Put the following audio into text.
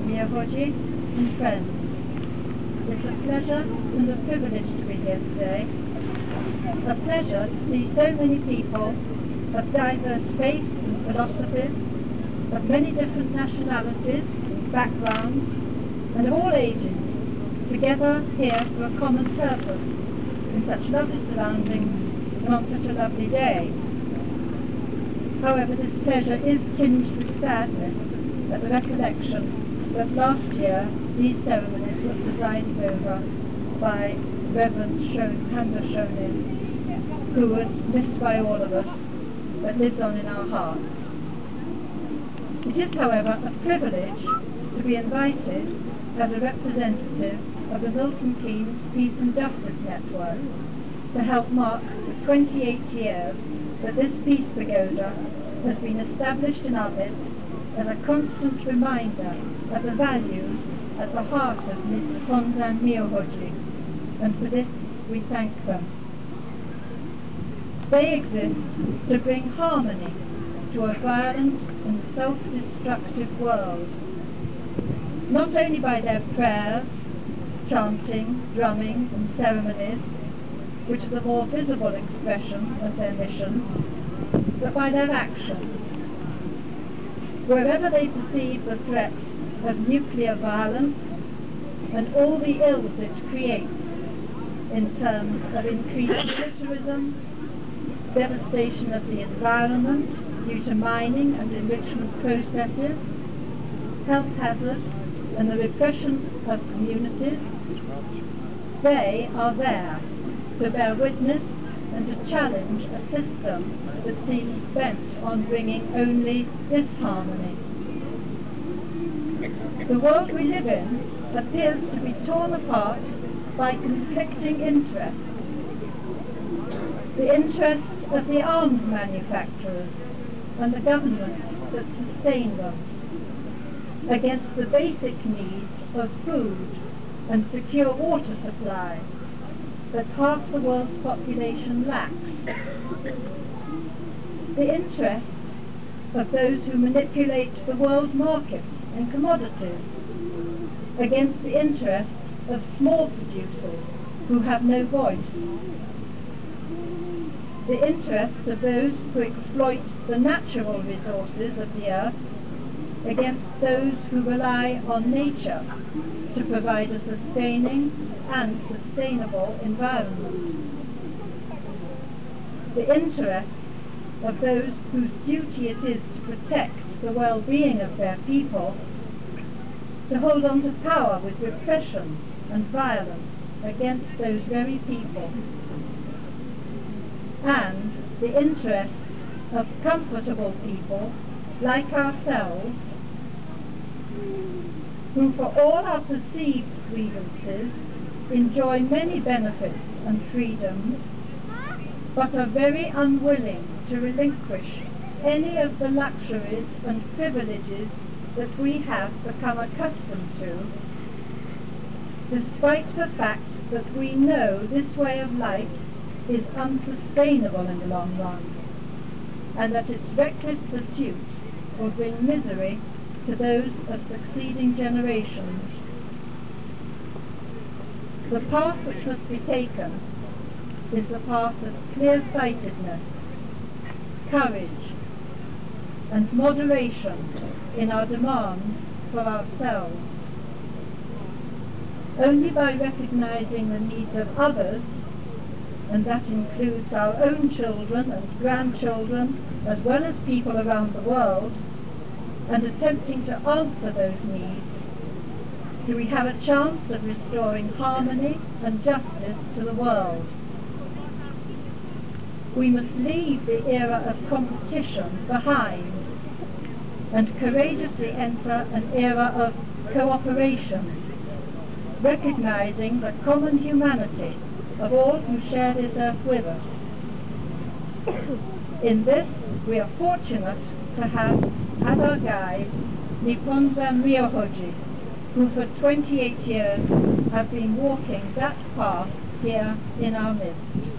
Myohoji, and friends. It's a pleasure and a privilege to be here today. A pleasure to see so many people of diverse faiths and philosophies, of many different nationalities, backgrounds, and of all ages, together here for a common purpose in such lovely surroundings and on such a lovely day. However, this pleasure is tinged with sadness at the recollection that last year these ceremonies were presided over by Reverend Pavla Gossop, who was missed by all of us, but lives on in our hearts. It is, however, a privilege to be invited as a representative of the Milton Keynes Peace and Justice Network to help mark the 28 years that this Peace Pagoda has been established in our midst as a constant reminder of the values at the heart of Nipponzan Myohoji, and for this we thank them. They exist to bring harmony to a violent and self-destructive world, not only by their prayers, chanting, drumming and ceremonies, which are the more visible expression of their mission, but by their actions. Wherever they perceive the threat of nuclear violence and all the ills it creates in terms of increased militarism, devastation of the environment due to mining and enrichment processes, health hazards, and the repression of communities, they are there to bear witness and to challenge a system that seems bent on bringing only disharmony. The world we live in appears to be torn apart by conflicting interests. The interests of the arms manufacturers and the governments that sustain them, against the basic needs of food and secure water supply that half the world's population lacks. The interests of those who manipulate the world markets and commodities against the interests of small producers who have no voice. The interests of those who exploit the natural resources of the earth against those who rely on nature to provide a sustaining and sustainable environment. The interests of those whose duty it is to protect the well-being of their people, to hold on to power with repression and violence against those very people, and the interests of comfortable people like ourselves, who for all our perceived grievances enjoy many benefits and freedoms, but are very unwilling to relinquish any of the luxuries and privileges that we have become accustomed to, despite the fact that we know this way of life is unsustainable in the long run, and that its reckless pursuit will bring misery to those of succeeding generations. The path which must be taken is the path of clear-sightedness, courage, and moderation in our demands for ourselves. Only by recognizing the needs of others, and that includes our own children and grandchildren, as well as people around the world, and attempting to answer those needs, do we have a chance of restoring harmony and justice to the world. We must leave the era of competition behind and courageously enter an era of cooperation, recognizing the common humanity of all who share this earth with us. In this, we are fortunate to have as our guide Nipponzan Myohoji, who for 28 years have been walking that path here in our midst.